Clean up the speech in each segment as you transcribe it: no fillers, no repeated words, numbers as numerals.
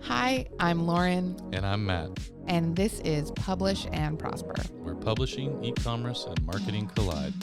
Hi, I'm Lauren, And I'm Matt. and this is Publish and Prosper. Where publishing, e-commerce, and marketing collide.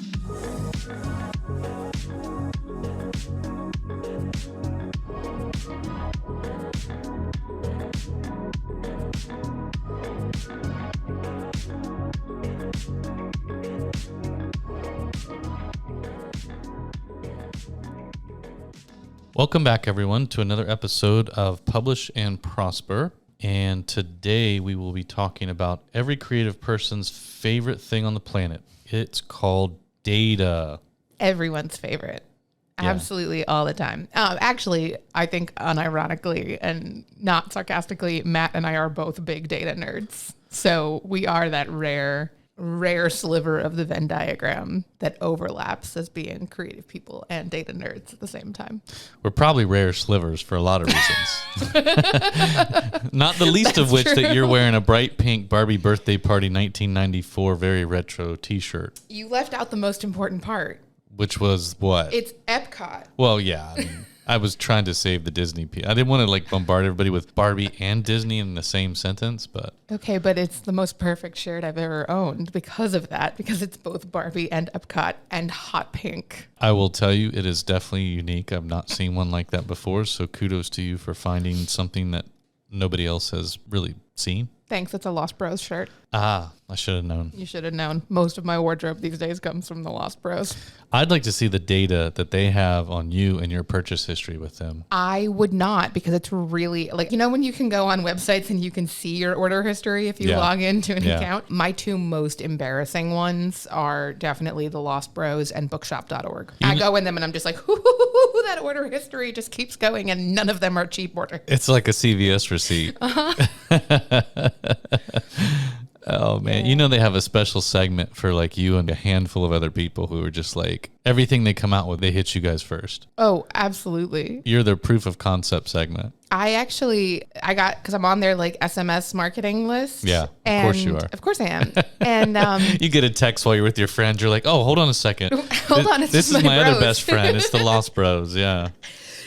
Welcome back, everyone, to another episode of Publish and Prosper. And today we will be talking about every creative person's favorite thing on the planet. It's called data. Everyone's favorite. Yeah. Absolutely all the time. Actually, I think unironically and not sarcastically, Matt and I are both big data nerds. So we are that rare sliver of the Venn diagram that overlaps as being creative people and data nerds at the same time. We're probably rare slivers for a lot of reasons. Not the least of which that you're wearing a bright pink Barbie birthday party 1994 very retro t-shirt. You left out the most important part. Which was what? It's Epcot. Well, yeah. I mean, I was trying to save the Disney piece. I didn't want to bombard everybody with Barbie and Disney in the same sentence, but Okay, but it's the most perfect shirt I've ever owned because of that, because it's both Barbie and Epcot and hot pink. I will tell you, it is definitely unique. I've not seen one like that before, so kudos to you for finding something that nobody else has really seen. Thanks, it's a Lost Bros shirt. Ah, I should have known. You should have known. Most of my wardrobe these days comes from the Lost Bros. I'd like to see the data that they have on you and your purchase history with them. I would not, because it's really when you can go on websites and you can see your order history if you log into an account. My two most embarrassing ones are definitely the Lost Bros and bookshop.org. I go in them and I'm just like, that order history just keeps going and none of them are cheap orders. It's like a CVS receipt. Oh, man. You know they have a special segment for you and a handful of other people who are just everything they come out with, they hit you guys first. Oh, absolutely. You're their proof of concept segment. Because I'm on their SMS marketing list. Yeah, of course you are. Of course I am. And you get a text while you're with your friends. You're like, oh, hold on a second. Hold on, this is my other best friend. It's the Lost Bros. Yeah.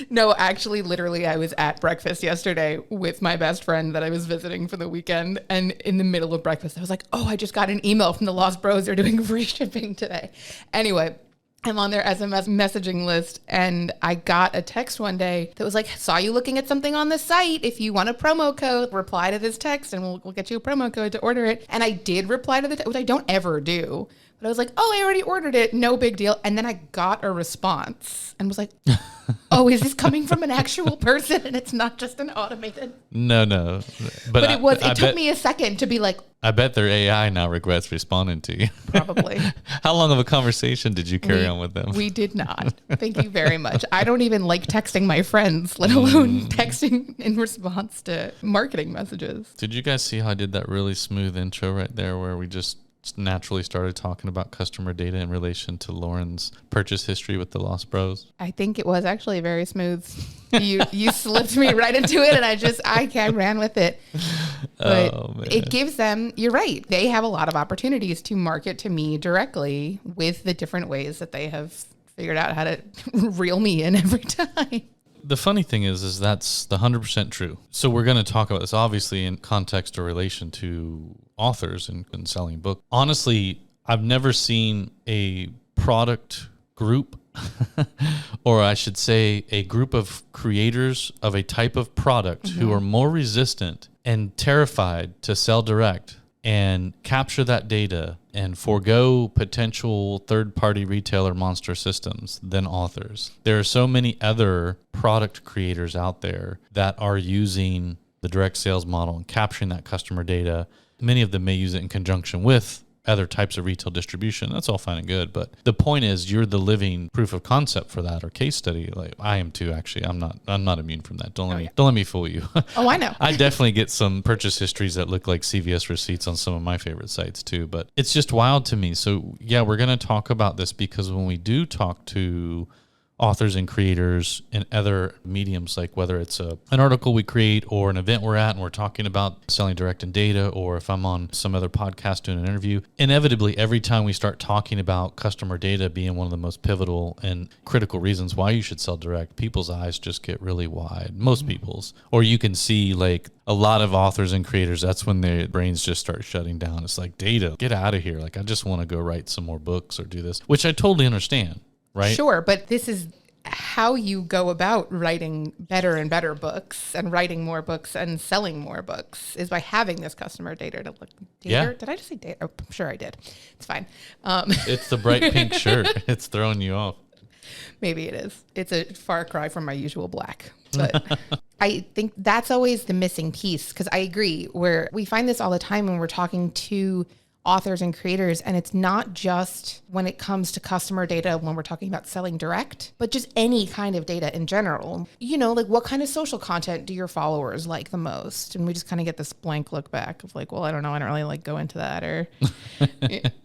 No, actually, literally, I was at breakfast yesterday with my best friend that I was visiting for the weekend. And in the middle of breakfast, I was like, oh, I just got an email from the Lost Bros. They're doing free shipping today. Anyway, I'm on their SMS messaging list, and I got a text one day that was like, saw you looking at something on the site. If you want a promo code, reply to this text, and we'll get you a promo code to order it. And I did reply to the text, which I don't ever do. But I was like, oh, I already ordered it. No big deal. And then I got a response and was like, oh, is this coming from an actual person and it's not just an automated? No. But it took me a second to be like, I bet their AI now regrets responding to you. Probably. How long of a conversation did you carry on with them? We did not. Thank you very much. I don't even like texting my friends, let alone texting in response to marketing messages. Did you guys see how I did that really smooth intro right there where we just naturally started talking about customer data in relation to Lauren's purchase history with the Lost Bros? I think it was actually very smooth. You slipped me right into it, and I ran with it. But it gives them, you're right, they have a lot of opportunities to market to me directly with the different ways that they have figured out how to reel me in every time. The funny thing is that's the 100% true. So we're going to talk about this obviously in context or relation to authors and selling books. Honestly, I've never seen a product group, or I should say a group of creators of a type of product who are more resistant and terrified to sell direct and capture that data and forego potential third-party retailer monster systems than authors. There are so many other product creators out there that are using the direct sales model and capturing that customer data. Many of them may use it in conjunction with other types of retail distribution. That's all fine and good. But the point is you're the living proof of concept for that or case study. I am too, actually. I'm not immune from that. Don't let me fool you. Oh, I know. I definitely get some purchase histories that look like CVS receipts on some of my favorite sites too, but it's just wild to me. So yeah, we're going to talk about this because when we do talk to authors and creators in other mediums, like whether it's an article we create or an event we're at and we're talking about selling direct in data, or if I'm on some other podcast doing an interview, inevitably every time we start talking about customer data being one of the most pivotal and critical reasons why you should sell direct, people's eyes just get really wide, most people's. Or you can see like a lot of authors and creators, that's when their brains just start shutting down. It's like, data, get out of here. Like, I just want to go write some more books or do this, which I totally understand. Right? Sure, but this is how you go about writing better and better books and writing more books and selling more books is by having this customer data to look. Yeah. Did I just say data? Oh, I'm sure I did. It's fine. It's the bright pink shirt. It's throwing you off. Maybe it is. It's a far cry from my usual black. But I think that's always the missing piece, because I agree, where we find this all the time when we're talking to authors and creators, and it's not just when it comes to customer data when we're talking about selling direct, but just any kind of data in general. You know, like, what kind of social content do your followers like the most? And we just kind of get this blank look back of like, well, I don't know, I don't really like go into that, or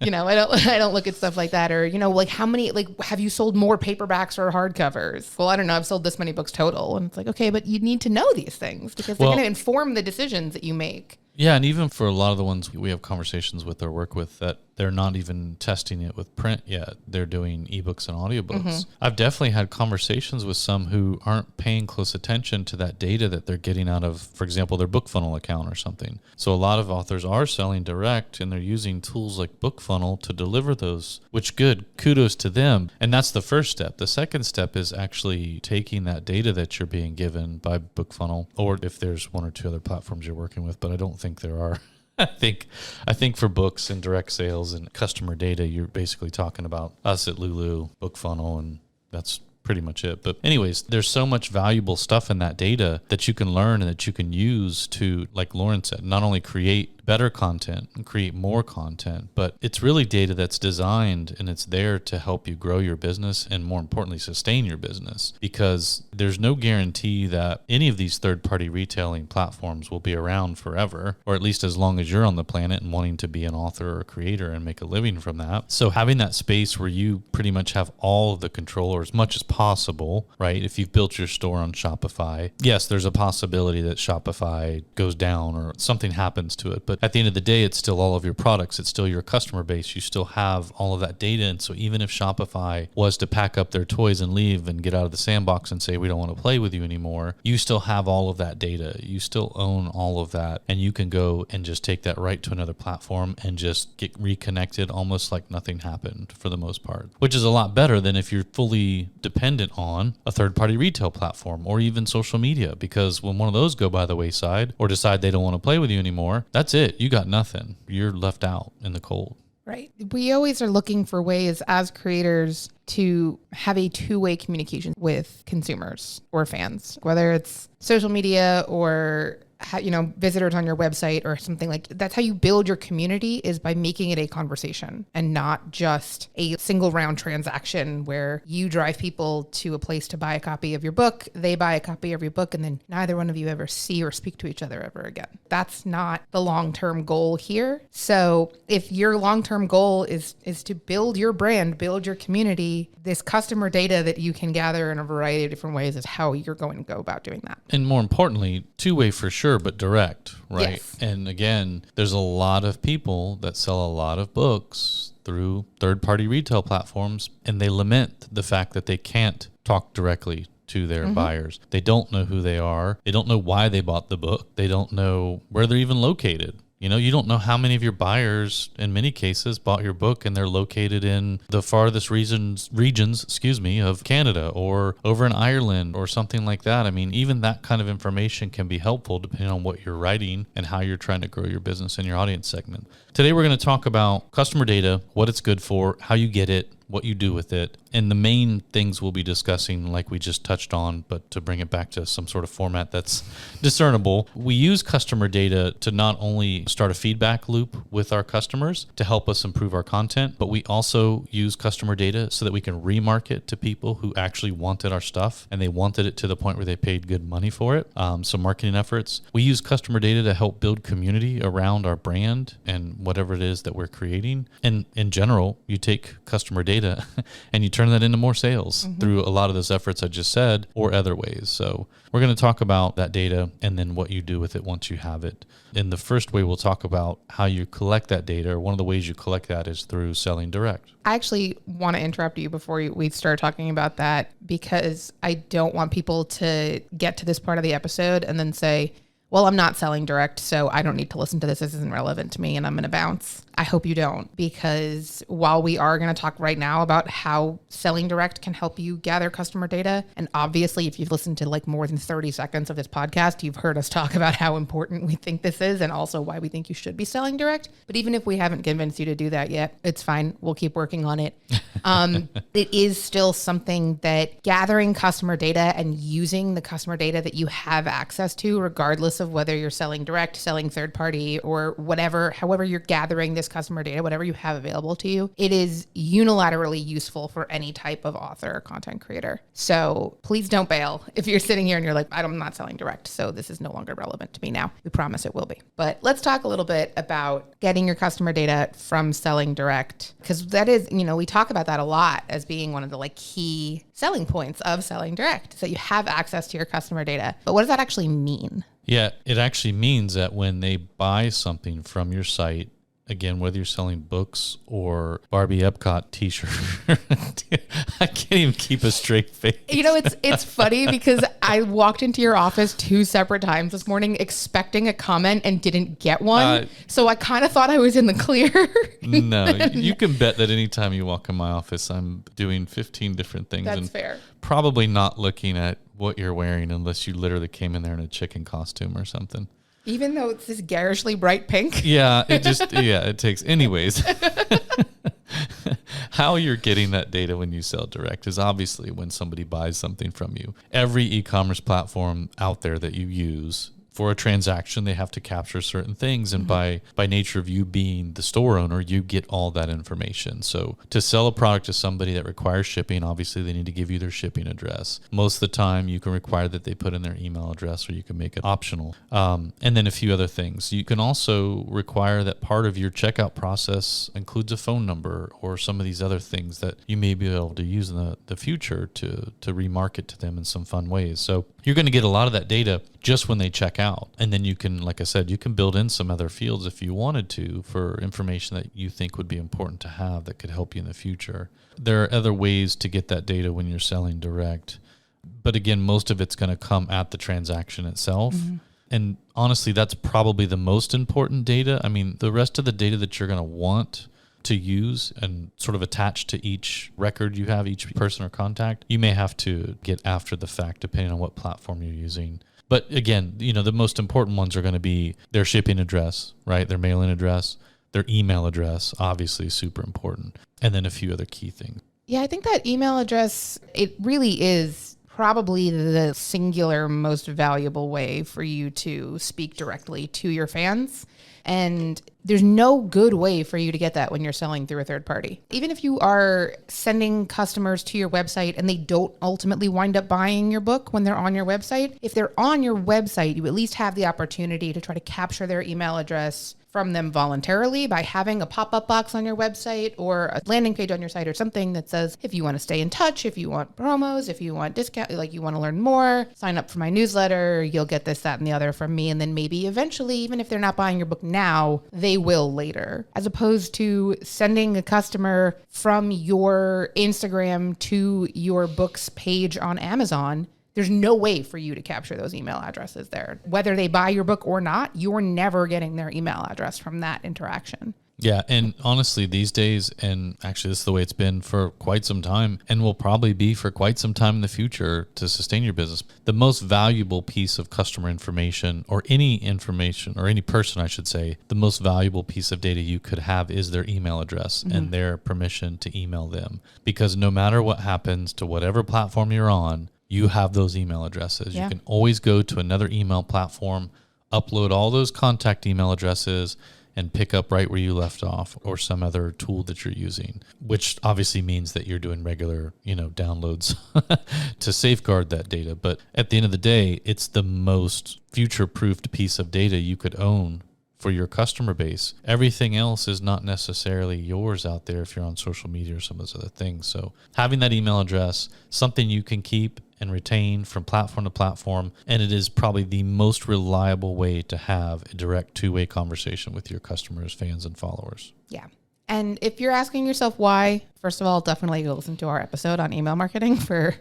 you know, I don't look at stuff like that, or, you know, like, how many, like, have you sold more paperbacks or hardcovers? Well, I don't know, I've sold this many books total. And it's like, okay, but you need to know these things because they're going to inform the decisions that you make. Yeah, and even for a lot of the ones we have conversations with or work with, that they're not even testing it with print yet. They're doing ebooks and audiobooks. Mm-hmm. I've definitely had conversations with some who aren't paying close attention to that data that they're getting out of, for example, their BookFunnel account or something. So a lot of authors are selling direct, and they're using tools like BookFunnel to deliver those, which good, kudos to them. And that's the first step. The second step is actually taking that data that you're being given by BookFunnel, or if there's one or two other platforms you're working with, but I don't think there are. I think for books and direct sales and customer data, you're basically talking about us at Lulu, BookFunnel, and that's pretty much it. But anyways, there's so much valuable stuff in that data that you can learn and that you can use to, like Lauren said, not only create better content and create more content, but it's really data that's designed and it's there to help you grow your business and, more importantly, sustain your business, because there's no guarantee that any of these third-party retailing platforms will be around forever, or at least as long as you're on the planet and wanting to be an author or a creator and make a living from that. So having that space where you pretty much have all of the control, or as much as possible, right? If you've built your store on Shopify, yes, there's a possibility that Shopify goes down or something happens to it, but at the end of the day, it's still all of your products. It's still your customer base. You still have all of that data. And so even if Shopify was to pack up their toys and leave and get out of the sandbox and say, we don't want to play with you anymore, you still have all of that data. You still own all of that. And you can go and just take that right to another platform and just get reconnected almost like nothing happened for the most part, which is a lot better than if you're fully dependent on a third-party retail platform or even social media, because when one of those go by the wayside or decide they don't want to play with you anymore, that's it. You got nothing. You're left out in the cold. Right. We always are looking for ways as creators to have a two-way communication with consumers or fans, whether it's social media or, you know, visitors on your website or something like that. That's how you build your community, is by making it a conversation and not just a single round transaction where you drive people to a place to buy a copy of your book, they buy a copy of your book, and then neither one of you ever see or speak to each other ever again. That's not the long-term goal here. So if your long-term goal is to build your brand, build your community, this customer data that you can gather in a variety of different ways is how you're going to go about doing that. And more importantly, two-way for sure, but direct, right? Yes. And again, there's a lot of people that sell a lot of books through third-party retail platforms, and they lament the fact that they can't talk directly to their buyers. They don't know who they are. They don't know why they bought the book. They don't know where they're even located. You know, you don't know how many of your buyers, in many cases, bought your book and they're located in the farthest regions, of Canada or over in Ireland or something like that. I mean, even that kind of information can be helpful depending on what you're writing and how you're trying to grow your business and your audience segment. Today, we're going to talk about customer data, what it's good for, how you get it, what you do with it, and the main things we'll be discussing, like we just touched on, but to bring it back to some sort of format that's discernible. We use customer data to not only start a feedback loop with our customers to help us improve our content, but we also use customer data so that we can remarket to people who actually wanted our stuff and they wanted it to the point where they paid good money for it. So marketing efforts. We use customer data to help build community around our brand and whatever it is that we're creating. And in general, you take customer data data and you turn that into more sales through a lot of those efforts I just said or other ways. So we're going to talk about that data and then what you do with it once you have it. In the first way, we'll talk about how you collect that data. Or one of the ways you collect that is through selling direct. I actually want to interrupt you before we start talking about that, because I don't want people to get to this part of the episode and then say, well, I'm not selling direct, so I don't need to listen to this. This isn't relevant to me, and I'm going to bounce. I hope you don't, because while we are going to talk right now about how selling direct can help you gather customer data, and obviously if you've listened to like more than 30 seconds of this podcast, you've heard us talk about how important we think this is and also why we think you should be selling direct. But even if we haven't convinced you to do that yet, it's fine. We'll keep working on it. It is still something that gathering customer data and using the customer data that you have access to, regardless of whether you're selling direct, selling third party, or whatever, however you're gathering this customer data, whatever you have available to you, it is unilaterally useful for any type of author or content creator. So please don't bail if you're sitting here and you're like, I'm not selling direct, so this is no longer relevant to me now. We promise it will be. But let's talk a little bit about getting your customer data from selling direct, because that is, we talk about that a lot as being one of the like key selling points of selling direct, so you have access to your customer data. But what does that actually mean? Yeah, it actually means that when they buy something from your site, again, whether you're selling books or Barbie Epcot t-shirt, I can't even keep a straight face. It's funny because I walked into your office 2 separate times this morning expecting a comment and didn't get one. So I kind of thought I was in the clear. No, you can bet that anytime you walk in my office, I'm doing 15 different things. That's fair. Probably not looking at what you're wearing unless you literally came in there in a chicken costume or something. Even though it's this garishly bright pink? Yeah, it takes. Anyways, how you're getting that data when you sell direct is obviously when somebody buys something from you. Every e-commerce platform out there that you use, for a transaction, they have to capture certain things. And by nature of you being the store owner, you get all that information. So to sell a product to somebody that requires shipping, obviously they need to give you their shipping address. Most of the time you can require that they put in their email address, or you can make it optional. And then a few other things. You can also require that part of your checkout process includes a phone number or some of these other things that you may be able to use in the future to remarket to them in some fun ways. So you're going to get a lot of that data just when they check out. And then you can, like I said, you can build in some other fields if you wanted to for information that you think would be important to have that could help you in the future. There are other ways to get that data when you're selling direct. But again, most of it's going to come at the transaction itself. And honestly, that's probably the most important data. I mean, the rest of the data that you're going to want to use and sort of attach to each record you have, each person or contact, you may have to get after the fact depending on what platform you're using. But again, the most important ones are going to be their shipping address, right? Their mailing address, their email address, obviously super important. And then a few other key things. Yeah, I think that email address, it really is probably the singular most valuable way for you to speak directly to your fans. And there's no good way for you to get that when you're selling through a third party. Even if you are sending customers to your website and they don't ultimately wind up buying your book when they're on your website, if they're on your website, you at least have the opportunity to try to capture their email address from them voluntarily by having a pop-up box on your website or a landing page on your site or something that says, if you want to stay in touch, if you want promos, if you want discount, like you want to learn more, sign up for my newsletter, you'll get this, that, and the other from me. And then maybe eventually, even if they're not buying your book now, they will later, as opposed to sending a customer from your Instagram to your book's page on Amazon. There's no way for you to capture those email addresses there. Whether they buy your book or not, you're never getting their email address from that interaction. Yeah, and honestly, these days, and actually this is the way it's been for quite some time, and will probably be for quite some time in the future to sustain your business, the most valuable piece of customer information, or any information, or any person, I should say, the most valuable piece of data you could have is their email address and their permission to email them. Because no matter what happens to whatever platform you're on, you have those email addresses. Yeah. You can always go to another email platform, upload all those contact email addresses, and pick up right where you left off, or some other tool that you're using, which obviously means that you're doing regular, downloads to safeguard that data. But at the end of the day, it's the most future-proofed piece of data you could own for your customer base. Everything else is not necessarily yours out there if you're on social media or some of those other things. So having that email address, something you can keep and retain from platform to platform, and it is probably the most reliable way to have a direct two-way conversation with your customers, fans, and followers. Yeah. And if you're asking yourself why, first of all, definitely go listen to our episode on email marketing for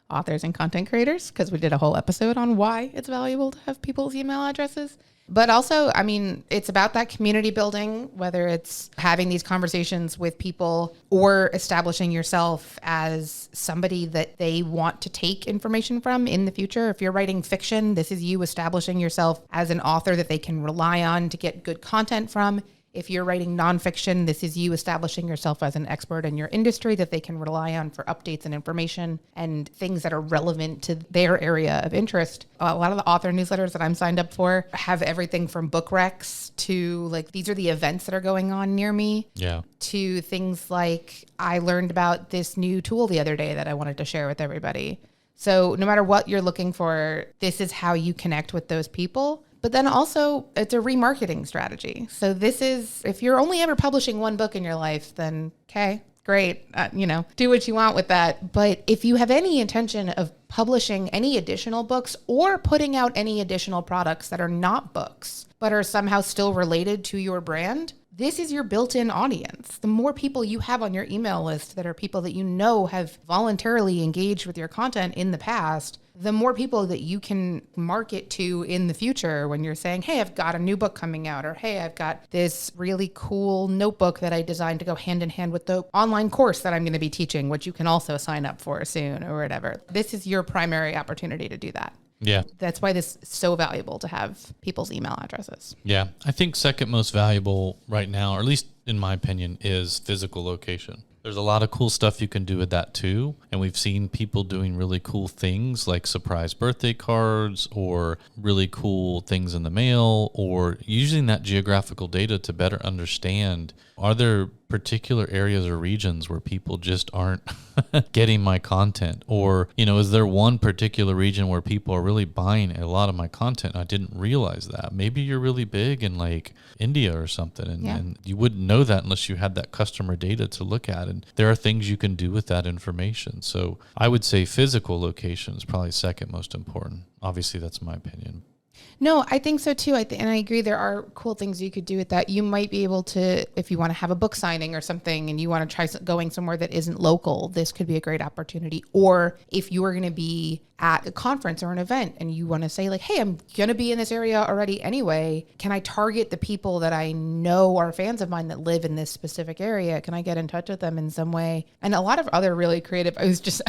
authors and content creators, because we did a whole episode on why it's valuable to have people's email addresses. But also, I mean, it's about that community building, whether it's having these conversations with people or establishing yourself as somebody that they want to take information from in the future. If you're writing fiction, this is you establishing yourself as an author that they can rely on to get good content from. If you're writing nonfiction, this is you establishing yourself as an expert in your industry that they can rely on for updates and information and things that are relevant to their area of interest. A lot of the author newsletters that I'm signed up for have everything from book recs to like, these are the events that are going on near me. Yeah. To things like, I learned about this new tool the other day that I wanted to share with everybody. So no matter what you're looking for, this is how you connect with those people. But then also it's a remarketing strategy. So this is, if you're only ever publishing one book in your life, then okay, great. Do what you want with that. But if you have any intention of publishing any additional books or putting out any additional products that are not books, but are somehow still related to your brand, this is your built-in audience. The more people you have on your email list that are people that you know have voluntarily engaged with your content in the past, the more people that you can market to in the future when you're saying, hey, I've got a new book coming out, or hey, I've got this really cool notebook that I designed to go hand in hand with the online course that I'm going to be teaching, which you can also sign up for soon or whatever. This is your primary opportunity to do that. Yeah. That's why this is so valuable to have people's email addresses. Yeah. I think second most valuable right now, or at least in my opinion, is physical location. There's a lot of cool stuff you can do with that too. And we've seen people doing really cool things like surprise birthday cards or really cool things in the mail, or using that geographical data to better understand, are there particular areas or regions where people just aren't getting my content? Or, is there one particular region where people are really buying a lot of my content? I didn't realize that. Maybe you're really big in like India or something, and you wouldn't know that unless you had that customer data to look at. And there are things you can do with that information. So I would say physical location is probably second most important. Obviously, that's my opinion. No, I think so too. And I agree. There are cool things you could do with that. You might be able to, if you want to have a book signing or something and you want to try going somewhere that isn't local, this could be a great opportunity. Or if you are going to be at a conference or an event and you want to say like, hey, I'm going to be in this area already anyway. Can I target the people that I know are fans of mine that live in this specific area? Can I get in touch with them in some way? And a lot of other really creative, I was just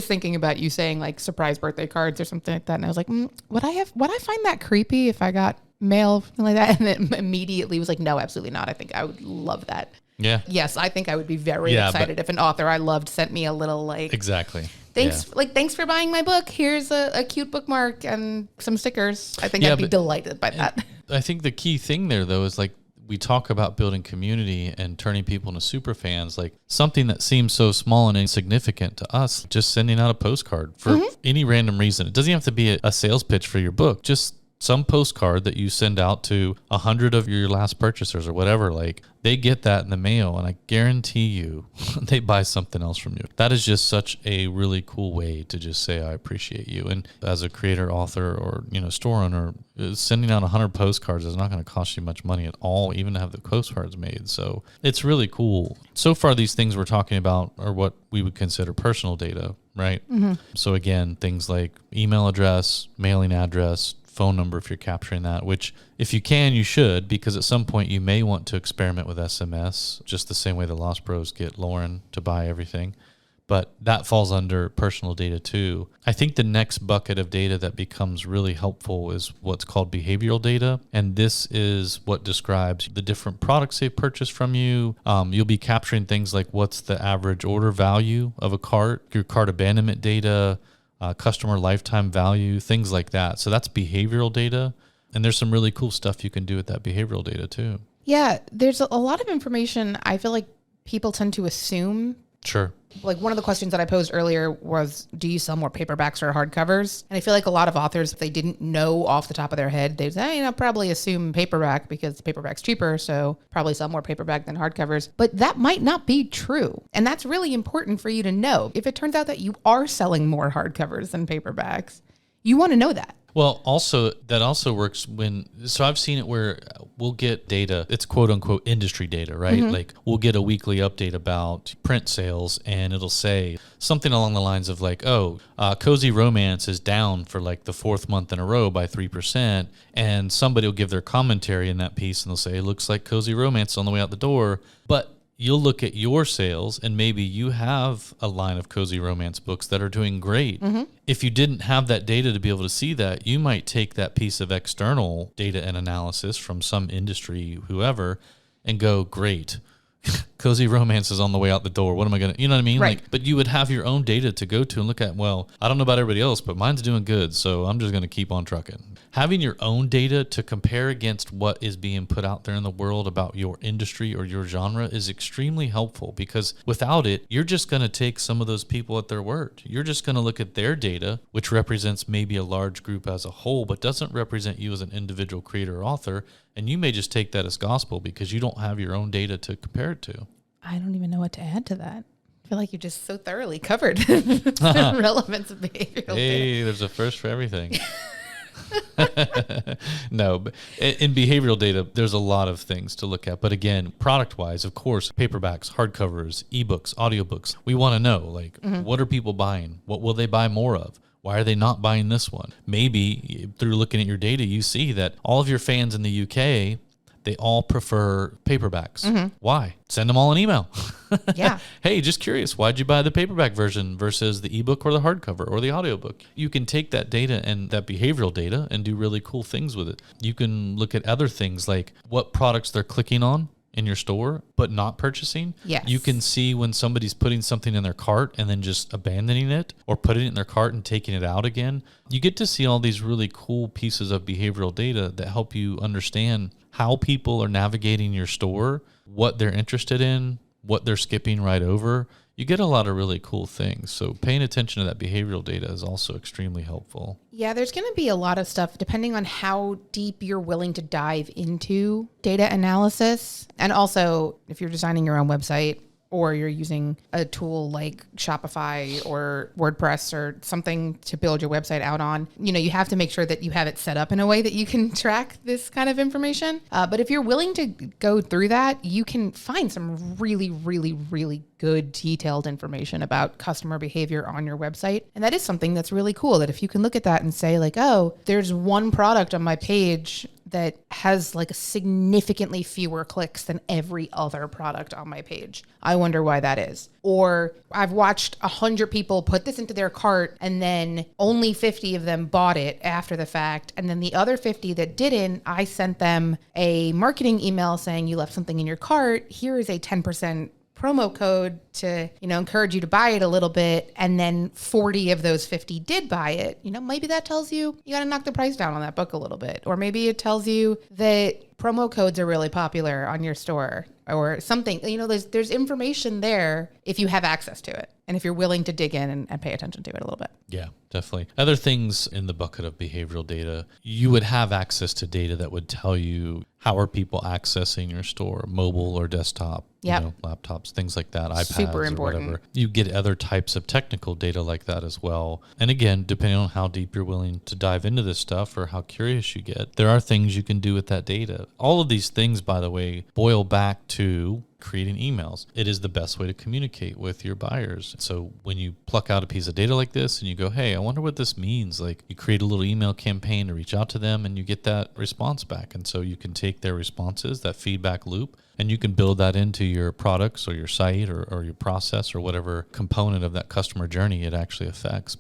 thinking about you saying like surprise birthday cards or something like that. And I was like, would I find that creepy if I got mail like that? And then immediately was like, no, absolutely not. I think I would love that. Yeah. Yes, I think I would be very excited if an author I loved sent me a little like... Exactly. Thanks for buying my book. Here's a cute bookmark and some stickers. I think I'd be delighted by that. I think the key thing there, though, is like we talk about building community and turning people into super fans, like something that seems so small and insignificant to us, just sending out a postcard for any random reason. It doesn't have to be a sales pitch for your book. Just some postcard that you send out to 100 of your last purchasers or whatever, like they get that in the mail, and I guarantee you they buy something else from you. That is just such a really cool way to just say, I appreciate you. And as a creator, author, or, store owner, sending out 100 postcards is not going to cost you much money at all, even to have the postcards made. So it's really cool. So far, these things we're talking about are what we would consider personal data, right? Mm-hmm. So again, things like email address, mailing address, phone number if you're capturing that, which if you can, you should, because at some point you may want to experiment with SMS, just the same way the Lost Bros get Lauren to buy everything. But that falls under personal data too. I think the next bucket of data that becomes really helpful is what's called behavioral data. And this is what describes the different products they've purchased from you. You'll be capturing things like what's the average order value of a cart, your cart abandonment data, customer lifetime value, things like that. So that's behavioral data. And there's some really cool stuff you can do with that behavioral data too. Yeah, there's a lot of information I feel like people tend to assume Sure. Like one of the questions that I posed earlier was, do you sell more paperbacks or hardcovers? And I feel like a lot of authors, if they didn't know off the top of their head, they'd say, probably assume paperback because paperback's cheaper. So probably sell more paperback than hardcovers. But that might not be true. And that's really important for you to know. If it turns out that you are selling more hardcovers than paperbacks, you want to know that. Well, also, that also works so I've seen it where we'll get data, it's quote unquote industry data, right? Like we'll get a weekly update about print sales and it'll say something along the lines of like, Cozy Romance is down for like the fourth month in a row by 3%. And somebody will give their commentary in that piece and they'll say, it looks like Cozy Romance is on the way out the door. But you'll look at your sales and maybe you have a line of Cozy Romance books that are doing great. If you didn't have that data to be able to see that, you might take that piece of external data and analysis from some industry, whoever, and go, great. Cozy Romance is on the way out the door. What am I going to, you know what I mean? Right. But you would have your own data to go to and look at, well, I don't know about everybody else, but mine's doing good. So I'm just going to keep on trucking. Having your own data to compare against what is being put out there in the world about your industry or your genre is extremely helpful because without it, you're just going to take some of those people at their word. You're just going to look at their data, which represents maybe a large group as a whole, but doesn't represent you as an individual creator or author. And you may just take that as gospel because you don't have your own data to compare it to. I don't even know what to add to that. I feel like you just so thoroughly covered the relevance of behavioral data. Hey, there's a first for everything. No, but in behavioral data, there's a lot of things to look at. But again, product-wise, of course, paperbacks, hardcovers, ebooks, audiobooks, we want to know, like, what are people buying? What will they buy more of? Why are they not buying this one? Maybe through looking at your data, you see that all of your fans in the UK, they all prefer paperbacks. Why? Send them all an email. Yeah. Hey, just curious, why'd you buy the paperback version versus the ebook or the hardcover or the audiobook? You can take that data and that behavioral data and do really cool things with it. You can look at other things like what products they're clicking on in your store, but not purchasing. Yes. You can see when somebody's putting something in their cart and then just abandoning it or putting it in their cart and taking it out again. You get to see all these really cool pieces of behavioral data that help you understand how people are navigating your store, what they're interested in, what they're skipping right over. You get a lot of really cool things. So paying attention to that behavioral data is also extremely helpful. Yeah, there's going to be a lot of stuff depending on how deep you're willing to dive into data analysis. And also, if you're designing your own website or you're using a tool like Shopify or WordPress or something to build your website out on, you have to make sure that you have it set up in a way that you can track this kind of information. But if you're willing to go through that, you can find some really, really, really good detailed information about customer behavior on your website. And that is something that's really cool, that if you can look at that and say like, oh, there's one product on my page that has like significantly fewer clicks than every other product on my page. I wonder why that is. Or I've watched 100 people put this into their cart and then only 50 of them bought it after the fact. And then the other 50 that didn't, I sent them a marketing email saying you left something in your cart. Here is a 10% promo code to, encourage you to buy it a little bit. And then 40 of those 50 did buy it. Maybe that tells you got to knock the price down on that book a little bit. Or maybe it tells you that promo codes are really popular on your store or something. There's information there if you have access to it and if you're willing to dig in and pay attention to it a little bit. Yeah, definitely. Other things in the bucket of behavioral data, you would have access to data that would tell you how are people accessing your store, mobile or desktop, laptops, things like that, iPads Super or important. whatever. You get other types of technical data like that as well. And again, depending on how deep you're willing to dive into this stuff or how curious you get, there are things you can do with that data. All of these things, by the way, boil back to creating emails. It is the best way to communicate with your buyers. So when you pluck out a piece of data like this and you go, hey, I wonder what this means. Like you create a little email campaign to reach out to them and you get that response back. And so you can take their responses, that feedback loop, and you can build that into your products or your site or your process or whatever component of that customer journey it actually affects.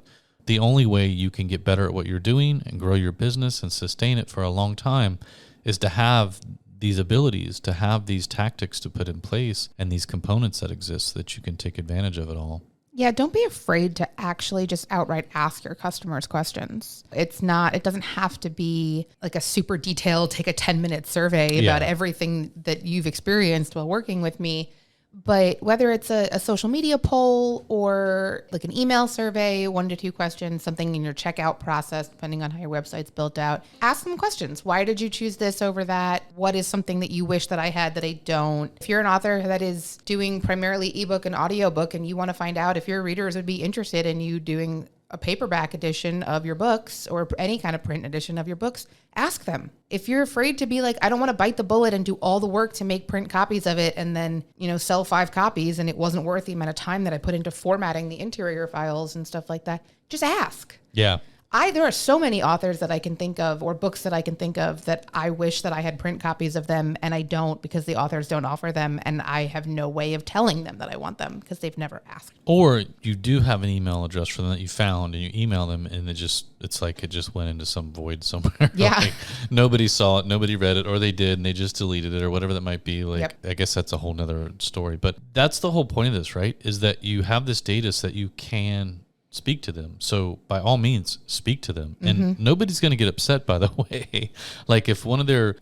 The only way you can get better at what you're doing and grow your business and sustain it for a long time is to have these abilities, to have these tactics to put in place and these components that exist so that you can take advantage of it all. Yeah, don't be afraid to actually just outright ask your customers questions. It doesn't have to be like a super detailed, take a 10-minute survey about everything that you've experienced while working with me. But whether it's a social media poll or like an email survey, 1 to 2 questions, something in your checkout process, depending on how your website's built out, ask them questions. Why did you choose this over that? What is something that you wish that I had that I don't? If you're an author that is doing primarily ebook and audiobook and you want to find out if your readers would be interested in you doing a paperback edition of your books or any kind of print edition of your books, ask them. If you're afraid to be like, I don't want to bite the bullet and do all the work to make print copies of it and then, sell 5 copies and it wasn't worth the amount of time that I put into formatting the interior files and stuff like that, just ask. Yeah. There are so many authors that I can think of or books that I can think of that I wish that I had print copies of them and I don't because the authors don't offer them and I have no way of telling them that I want them because they've never asked. Or you do have an email address for them that you found and you email them and it's like it just went into some void somewhere. Yeah. Like nobody saw it, nobody read it, or they did and they just deleted it or whatever that might be. Like, yep. I guess that's a whole nother story. But that's the whole point of this, right? Is that you have this data so that you can speak to them. So by all means, speak to them. And nobody's going to get upset, by the way. Like if one of their,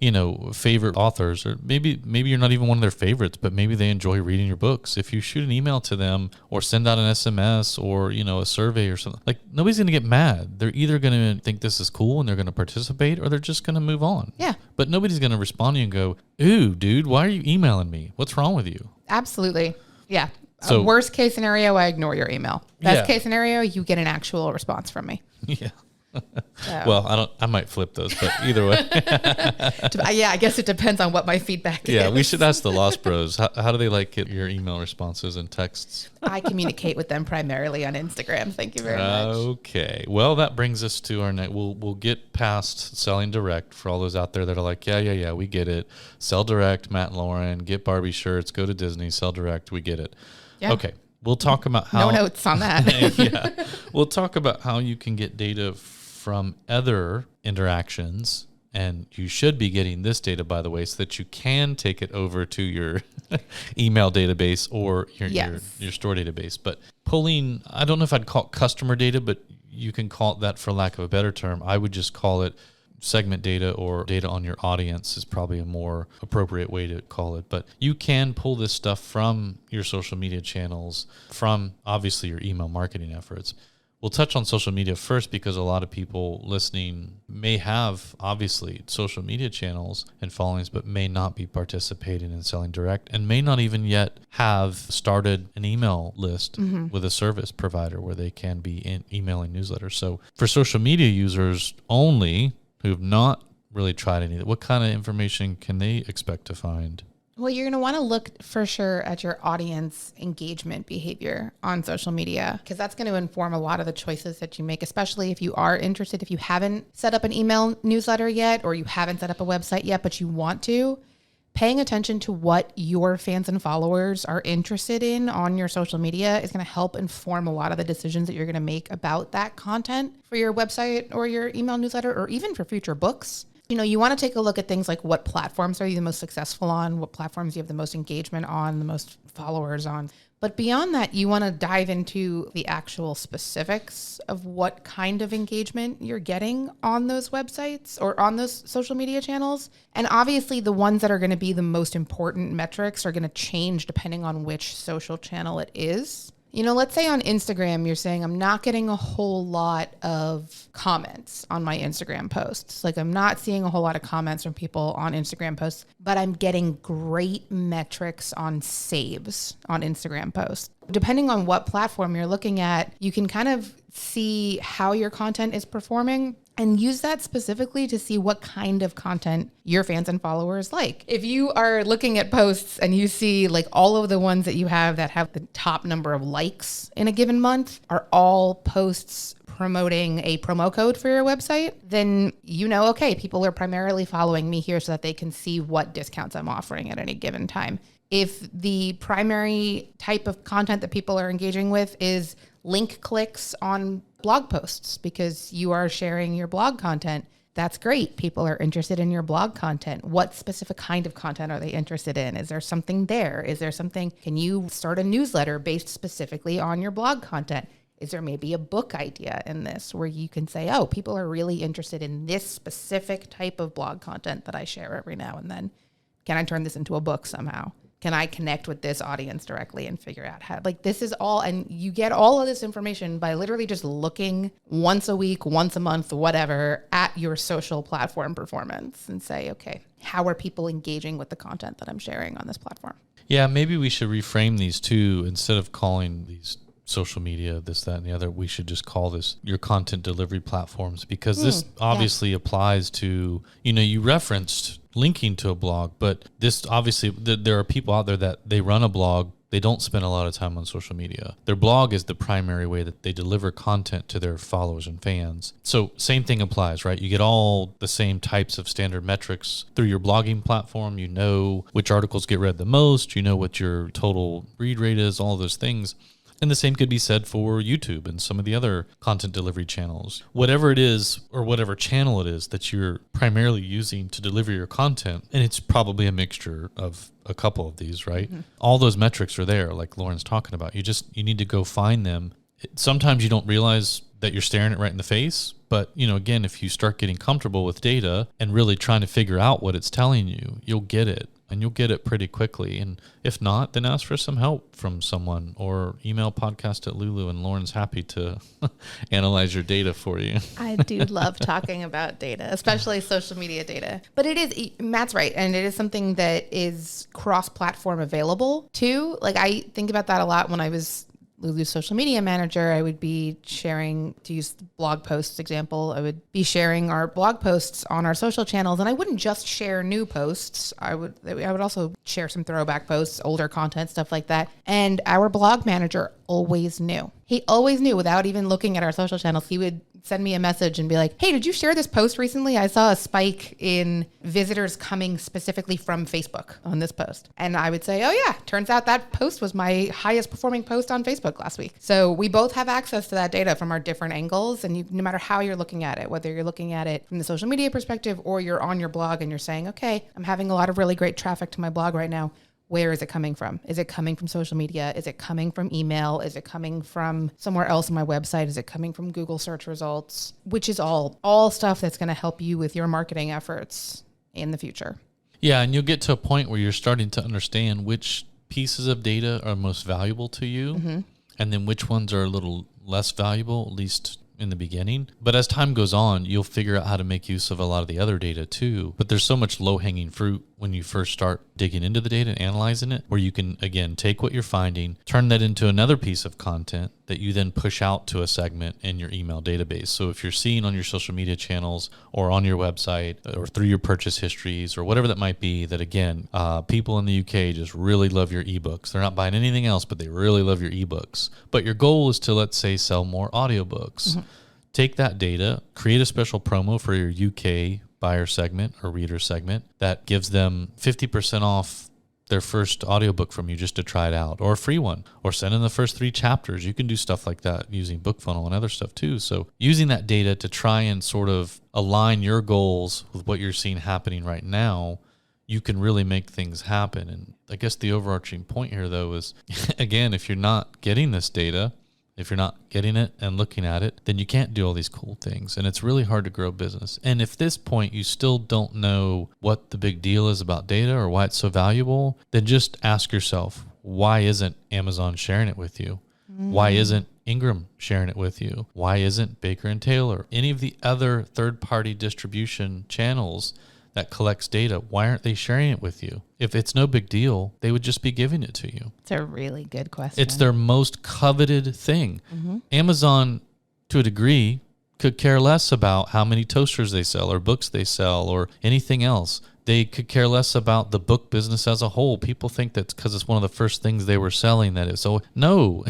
favorite authors, or maybe you're not even one of their favorites, but maybe they enjoy reading your books. If you shoot an email to them or send out an SMS or, a survey or something, like nobody's going to get mad. They're either going to think this is cool and they're going to participate or they're just going to move on. Yeah. But nobody's going to respond to you and go, ooh, dude, why are you emailing me? What's wrong with you? Absolutely. Yeah. So, worst case scenario, I ignore your email. Best case scenario, you get an actual response from me. Yeah. So. Well, I might flip those, but either way. Yeah, I guess it depends on what my feedback is. Yeah, we should ask the Lost Bros. How do they like get your email responses and texts? I communicate with them primarily on Instagram. Thank you very much. Okay. Well, that brings us to our next. We'll get past selling direct for all those out there that are like, yeah, we get it. Sell direct, Matt and Lauren, get Barbie shirts, go to Disney, sell direct, we get it. Yeah. Okay. We'll talk about how. No notes on that. Yeah. We'll talk about how you can get data from other interactions, and you should be getting this data, by the way, so that you can take it over to your email database or your store database. But pulling, I don't know if I'd call it customer data, but you can call it that for lack of a better term. I would just call it segment data or data on your audience is probably a more appropriate way to call it. But you can pull this stuff from your social media channels, from obviously your email marketing efforts. We'll touch on social media first because a lot of people listening may have, obviously, social media channels and followings, but may not be participating in selling direct and may not even yet have started an email list with a service provider where they can be emailing newsletters. So for social media users only who have not really tried any of it, what kind of information can they expect to find? Well, you're going to want to look for sure at your audience engagement behavior on social media, because that's going to inform a lot of the choices that you make, especially if you are interested, if you haven't set up an email newsletter yet, or you haven't set up a website yet, but you want to. Paying attention to what your fans and followers are interested in on your social media is going to help inform a lot of the decisions that you're going to make about that content for your website or your email newsletter, or even for future books. You want to take a look at things like what platforms are you the most successful on, what platforms you have the most engagement on, the most followers on. But beyond that, you want to dive into the actual specifics of what kind of engagement you're getting on those websites or on those social media channels. And obviously, the ones that are going to be the most important metrics are going to change depending on which social channel it is. Let's say on Instagram, you're saying, I'm not getting a whole lot of comments on my Instagram posts. Like, I'm not seeing a whole lot of comments from people on Instagram posts, but I'm getting great metrics on saves on Instagram posts. Depending on what platform you're looking at, you can kind of see how your content is performing and use that specifically to see what kind of content your fans and followers like. If you are looking at posts and you see like all of the ones that you have that have the top number of likes in a given month are all posts promoting a promo code for your website, then okay, people are primarily following me here so that they can see what discounts I'm offering at any given time. If the primary type of content that people are engaging with is link clicks on blog posts because you are sharing your blog content, that's great. People are interested in your blog content. What specific kind of content are they interested in? Is there something there? Is there something, can you start a newsletter based specifically on your blog content? Is there maybe a book idea in this where you can say, oh, people are really interested in this specific type of blog content that I share every now and then. Can I turn this into a book somehow? Can I connect with this audience directly and figure out how, like, this is all, and you get all of this information by literally just looking once a week, once a month, whatever, at your social platform performance and say, okay, how are people engaging with the content that I'm sharing on this platform? Yeah, maybe we should reframe these too. Instead of calling these social media, this, that, and the other, we should just call this your content delivery platforms, because this obviously applies to, you referenced linking to a blog, but this obviously, there are people out there that they run a blog. They don't spend a lot of time on social media. Their blog is the primary way that they deliver content to their followers and fans. So same thing applies, right? You get all the same types of standard metrics through your blogging platform. You know which articles get read the most. You know what your total read rate is, all those things. And the same could be said for YouTube and some of the other content delivery channels. Whatever it is, or whatever channel it is that you're primarily using to deliver your content, and it's probably a mixture of a couple of these, right? Mm-hmm. All those metrics are there, like Lauren's talking about. You need to go find them. Sometimes you don't realize that you're staring it right in the face. But, again, if you start getting comfortable with data and really trying to figure out what it's telling you, you'll get it. And you'll get it pretty quickly. And if not, then ask for some help from someone, or email podcast@Lulu, and Lauren's happy to analyze your data for you. I do love talking about data, especially social media data. But it is, Matt's right, and it is something that is cross-platform available too. Like, I think about that a lot when I was Lulu's social media manager. I would be sharing, to use the blog posts example, I would be sharing our blog posts on our social channels, and I wouldn't just share new posts. I would also share some throwback posts, older content, stuff like that. And our blog manager always knew. He always knew without even looking at our social channels. He would send me a message and be like, hey, did you share this post recently? I saw a spike in visitors coming specifically from Facebook on this post. And I would say, oh yeah, turns out that post was my highest performing post on Facebook last week. So we both have access to that data from our different angles. And no matter how you're looking at it, whether you're looking at it from the social media perspective or you're on your blog and you're saying, okay, I'm having a lot of really great traffic to my blog right now. Where is it coming from? Is it coming from social media? Is it coming from email? Is it coming from somewhere else on my website? Is it coming from Google search results? Which is all stuff that's going to help you with your marketing efforts in the future. Yeah, and you'll get to a point where you're starting to understand which pieces of data are most valuable to you, and then which ones are a little less valuable, at least in the beginning. But as time goes on, you'll figure out how to make use of a lot of the other data too. But there's so much low-hanging fruit when you first start digging into the data and analyzing it, where you can, again, take what you're finding, turn that into another piece of content that you then push out to a segment in your email database. So if you're seeing on your social media channels or on your website or through your purchase histories or whatever that might be, that again, people in the UK just really love your ebooks. They're not buying anything else, but they really love your ebooks. But your goal is to, let's say, sell more audiobooks. Take that data, create a special promo for your UK buyer segment or reader segment that gives them 50% off their first audiobook from you just to try it out, or a free one, or send in the first 3 chapters. You can do stuff like that using BookFunnel and other stuff too. So using that data to try and sort of align your goals with what you're seeing happening right now, you can really make things happen. And I guess the overarching point here though is, again, if you're not getting this data, if you're not getting it and looking at it, then you can't do all these cool things. And it's really hard to grow business. And if at this point you still don't know what the big deal is about data or why it's so valuable, then just ask yourself, why isn't Amazon sharing it with you? Why isn't Ingram sharing it with you? Why isn't Baker and Taylor? Any of the other third-party distribution channels that collects data, why aren't they sharing it with you? If it's no big deal, they would just be giving it to you. It's a really good question. It's their most coveted thing. Amazon, to a degree, could care less about how many toasters they sell or books they sell or anything else. They could care less about the book business as a whole. People think that's because it's one of the first things they were selling that is. So no,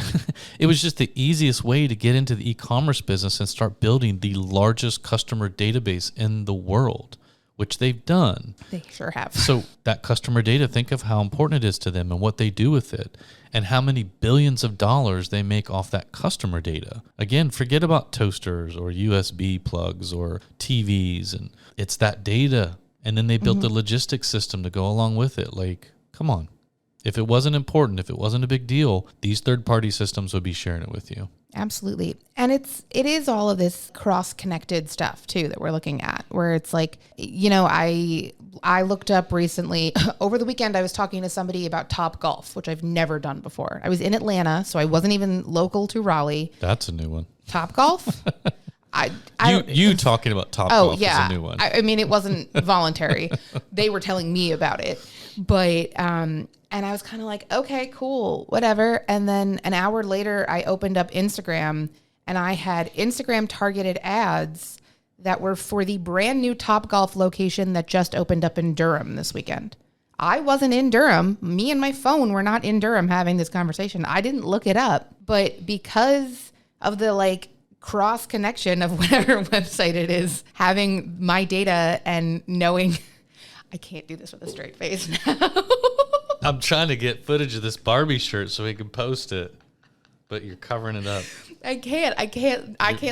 it was just the easiest way to get into the e-commerce business and start building the largest customer database in the world, which they've done. They sure have. So that customer data, think of how important it is to them and what they do with it and how many billions of dollars they make off that customer data. Again, forget about toasters or USB plugs or TVs. And it's that data. And then they built the logistics system to go along with it. Like, come on. If it wasn't important, if it wasn't a big deal, these third-party systems would be sharing it with you. Absolutely. And it is all of this cross-connected stuff too that we're looking at, where it's like, I looked up recently over the weekend, I was talking to somebody about Top Golf, which I've never done before. I was in Atlanta, so I wasn't even local to Raleigh. That's a new one. Top Golf? You talking about Top Golf is a new one. I mean, it wasn't voluntary. They were telling me about it. But, and I was kind of like, okay, cool, whatever. And then an hour later, I opened up Instagram and I had Instagram targeted ads that were for the brand new Top Golf location that just opened up in Durham this weekend. I wasn't in Durham. Me and my phone were not in Durham having this conversation. I didn't look it up. But because of the cross connection of whatever website it is, having my data and knowing I can't do this with a straight face now. I'm trying to get footage of this Barbie shirt so we can post it, but you're covering it up. I can't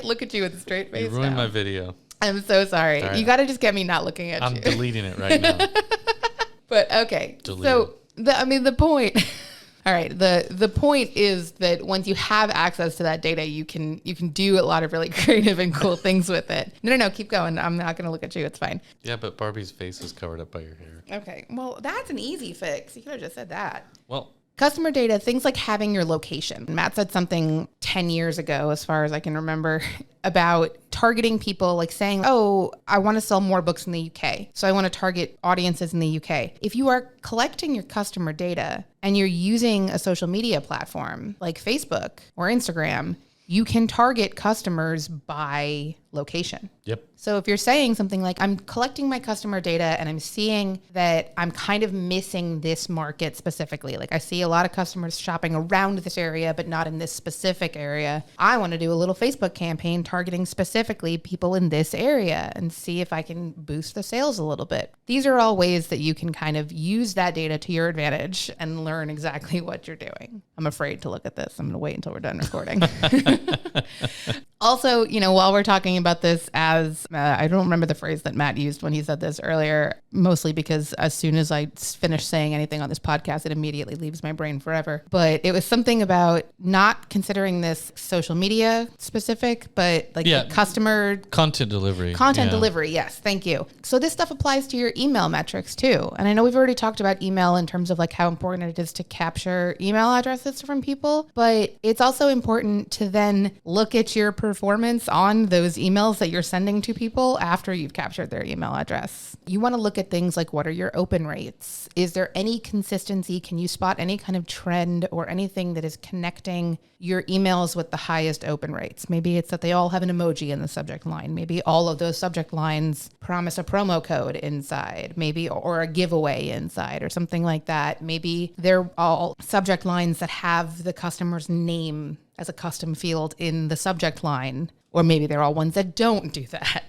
look at you with a straight face. You ruined my video. I'm so sorry. Right. You got to just get me not looking at you. I'm deleting it right now. But okay. Delete The point. All right. The point is that once you have access to that data, you can do a lot of really creative and cool things with it. No, keep going. I'm not going to look at you. It's fine. Yeah, but Barbie's face is covered up by your hair. Okay. Well, that's an easy fix. You could have just said that. Well, customer data, things like having your location. Matt said something 10 years ago, as far as I can remember, about targeting people, like saying, oh, I want to sell more books in the UK, so I want to target audiences in the UK. If you are collecting your customer data and you're using a social media platform like Facebook or Instagram, you can target customers by location. yep. So if you're saying something like, I'm collecting my customer data and I'm seeing that I'm kind of missing this market specifically. Like I see a lot of customers shopping around this area, but not in this specific area. I want to do a little Facebook campaign targeting specifically people in this area and see if I can boost the sales a little bit. These are all ways that you can kind of use that data to your advantage and learn exactly what you're doing. I'm afraid to look at this. I'm going to wait until we're done recording. Also, while we're talking about this as, I don't remember the phrase that Matt used when he said this earlier, mostly because as soon as I finish saying anything on this podcast, it immediately leaves my brain forever. But it was something about not considering this social media specific, but the customer content delivery. Delivery. Yes. Thank you. So this stuff applies to your email metrics too. And I know we've already talked about email in terms of how important it is to capture email addresses from people, but it's also important to then look at your performance on those emails that you're sending to people after you've captured their email address. You want to look at things like, what are your open rates? Is there any consistency? Can you spot any kind of trend or anything that is connecting your emails with the highest open rates? Maybe it's that they all have an emoji in the subject line. Maybe all of those subject lines promise a promo code inside, maybe, or a giveaway inside or something like that. Maybe they're all subject lines that have the customer's name as a custom field in the subject line, or maybe they're all ones that don't do that.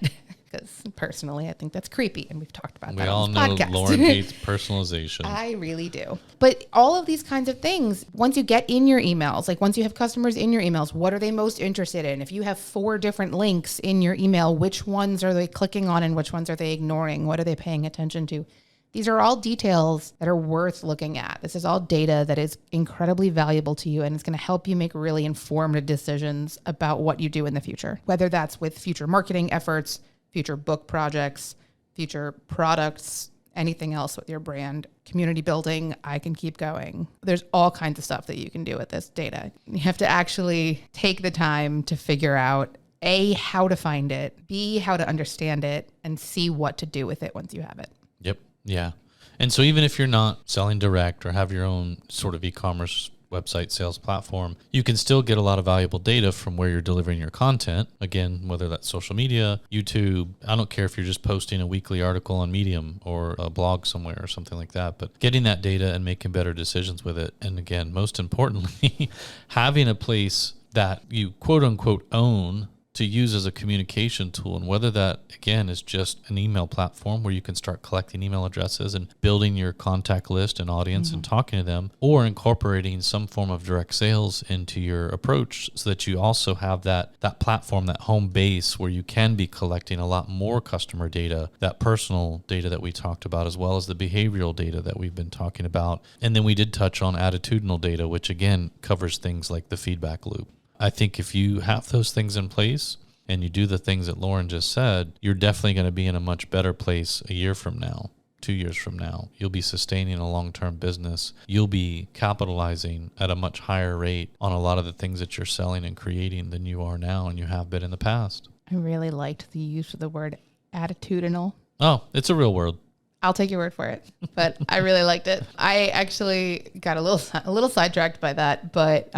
Because personally, I think that's creepy, and we've talked about that on this podcast. We all know Lauren hates personalization. I really do. But all of these kinds of things, once you get in your emails, once you have customers in your emails, what are they most interested in? If you have 4 different links in your email, which ones are they clicking on and which ones are they ignoring? What are they paying attention to? These are all details that are worth looking at. This is all data that is incredibly valuable to you, and it's going to help you make really informed decisions about what you do in the future, whether that's with future marketing efforts, future book projects, future products, anything else with your brand, community building. I can keep going. There's all kinds of stuff that you can do with this data. You have to actually take the time to figure out A, how to find it, B, how to understand it, and C, what to do with it once you have it. Yep. Yeah. And so even if you're not selling direct or have your own sort of e-commerce website sales platform, you can still get a lot of valuable data from where you're delivering your content. Again, whether that's social media, YouTube, I don't care if you're just posting a weekly article on Medium or a blog somewhere or something like that, but getting that data and making better decisions with it. And again, most importantly, having a place that you quote unquote own to use as a communication tool. And whether that, again, is just an email platform where you can start collecting email addresses and building your contact list and audience and talking to them, or incorporating some form of direct sales into your approach so that you also have that platform, that home base where you can be collecting a lot more customer data, that personal data that we talked about, as well as the behavioral data that we've been talking about. And then we did touch on attitudinal data, which again covers things like the feedback loop. I think if you have those things in place and you do the things that Lauren just said, you're definitely going to be in a much better place a year from now, 2 years from now. You'll be sustaining a long-term business. You'll be capitalizing at a much higher rate on a lot of the things that you're selling and creating than you are now and you have been in the past. I really liked the use of the word attitudinal. Oh, it's a real word. I'll take your word for it, but I really liked it. I actually got a little sidetracked by that, but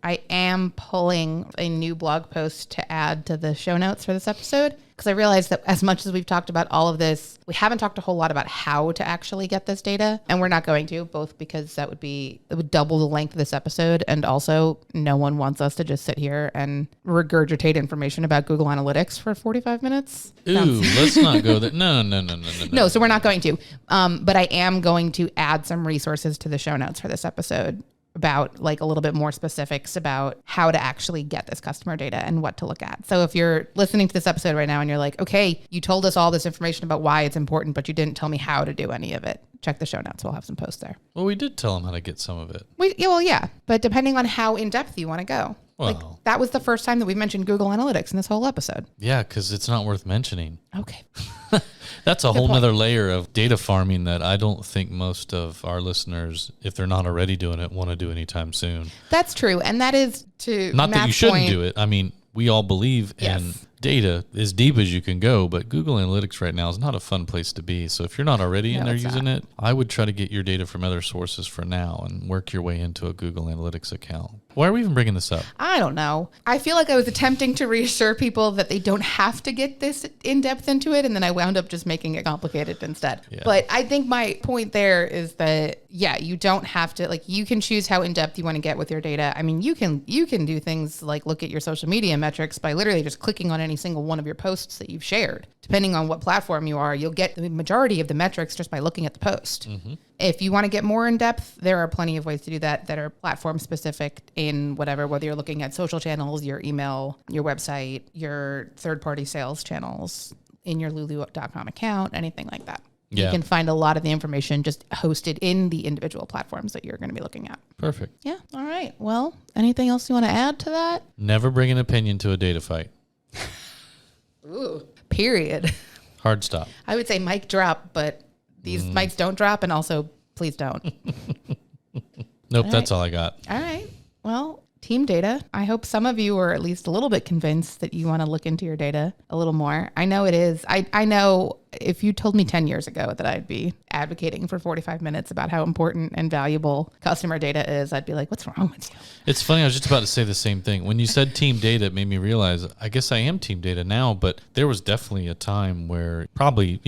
I am pulling a new blog post to add to the show notes for this episode, because I realized that as much as we've talked about all of this, we haven't talked a whole lot about how to actually get this data. And we're not going to, both because it would double the length of this episode. And also no one wants us to just sit here and regurgitate information about Google Analytics for 45 minutes. Ooh, let's not go there. No. No, so we're not going to. But I am going to add some resources to the show notes for this episode about like a little bit more specifics about how to actually get this customer data and what to look at. So if you're listening to this episode right now and you're like, okay, you told us all this information about why it's important, but you didn't tell me how to do any of it, check the show notes. We'll have some posts there. Well, we did tell them how to get some of it. Yeah. But depending on how in depth you want to go. Well, like that was the first time that we mentioned Google Analytics in this whole episode. Yeah, because it's not worth mentioning. Okay. That's a whole nother layer of data farming that I don't think most of our listeners, if they're not already doing it, want to do anytime soon. That's true. And that is to not Matt's that you shouldn't point. do it. I mean, we all believe in data as deep as you can go, but Google Analytics right now is not a fun place to be. So if you're not already in there using it, I would try to get your data from other sources for now and work your way into a Google Analytics account. Why are we even bringing this up? I don't know. I feel like I was attempting to reassure people that they don't have to get this in depth into it, and then I wound up just making it complicated instead. Yeah. But I think my point there is that, you don't have to, like, you can choose how in depth you want to get with your data. I mean, you can do things like look at your social media metrics by literally just clicking on any single one of your posts that you've shared. Depending on what platform you are, you'll get the majority of the metrics just by looking at the post. Mm-hmm. If you want to get more in depth, there are plenty of ways to do that are platform specific in whether you're looking at social channels, your email, your website, your third-party sales channels, in your Lulu.com account, anything like that. Yeah. You can find a lot of the information just hosted in the individual platforms that you're going to be looking at. Perfect. Yeah. All right. Well, anything else you want to add to that? Never bring an opinion to a data fight. Ooh. Period. Hard stop. I would say mic drop, but these mics don't drop, and also please don't. Nope, that's all I got. All right. Well, team data. I hope some of you are at least a little bit convinced that you want to look into your data a little more. I know it is. I know if you told me 10 years ago that I'd be advocating for 45 minutes about how important and valuable customer data is, I'd be like, what's wrong with you? It's funny. I was just about to say the same thing. When you said team data, it made me realize, I guess I am team data now, but there was definitely a time where probably,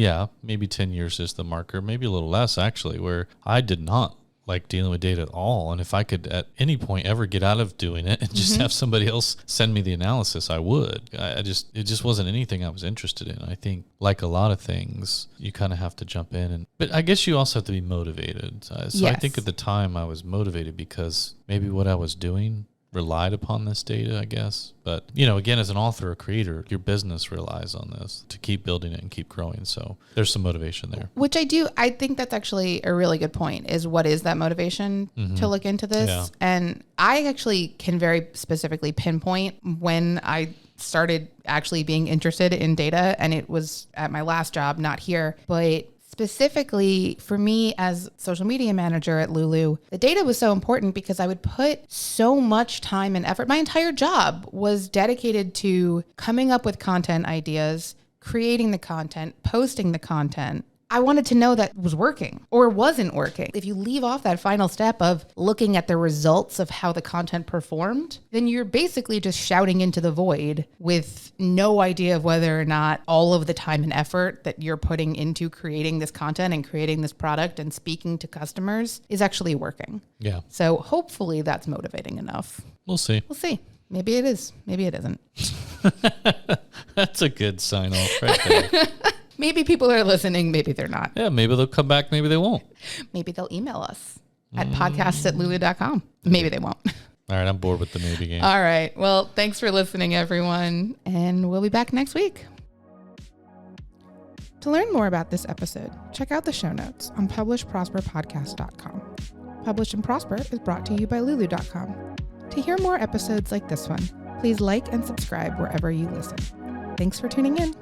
maybe 10 years is the marker, maybe a little less actually, where I did not like dealing with data at all. And if I could at any point ever get out of doing it and just have somebody else send me the analysis, I would. It just wasn't anything I was interested in. I think like a lot of things, you kind of have to jump in. But I guess you also have to be motivated. So yes. I think at the time I was motivated because maybe what I was doing relied upon this data, I guess. But, again, as an author or creator, your business relies on this to keep building it and keep growing. So there's some motivation there. Which I think that's actually a really good point, is what is that motivation to look into this? Yeah. And I actually can very specifically pinpoint when I started actually being interested in data, and it was at my last job, not here, but specifically for me as social media manager at Lulu, the data was so important because I would put so much time and effort. My entire job was dedicated to coming up with content ideas, creating the content, posting the content. I wanted to know that was working or wasn't working. If you leave off that final step of looking at the results of how the content performed, then you're basically just shouting into the void with no idea of whether or not all of the time and effort that you're putting into creating this content and creating this product and speaking to customers is actually working. Yeah. So hopefully that's motivating enough. We'll see. Maybe it is. Maybe it isn't. That's a good sign off right there. Maybe people are listening. Maybe they're not. Yeah, maybe they'll come back. Maybe they won't. Maybe they'll email us at podcasts@lulu.com. Maybe they won't. All right, I'm bored with the maybe game. All right. Well, thanks for listening, everyone. And we'll be back next week. To learn more about this episode, check out the show notes on publishprosperpodcast.com. Publish and Prosper is brought to you by Lulu.com. To hear more episodes like this one, please like and subscribe wherever you listen. Thanks for tuning in.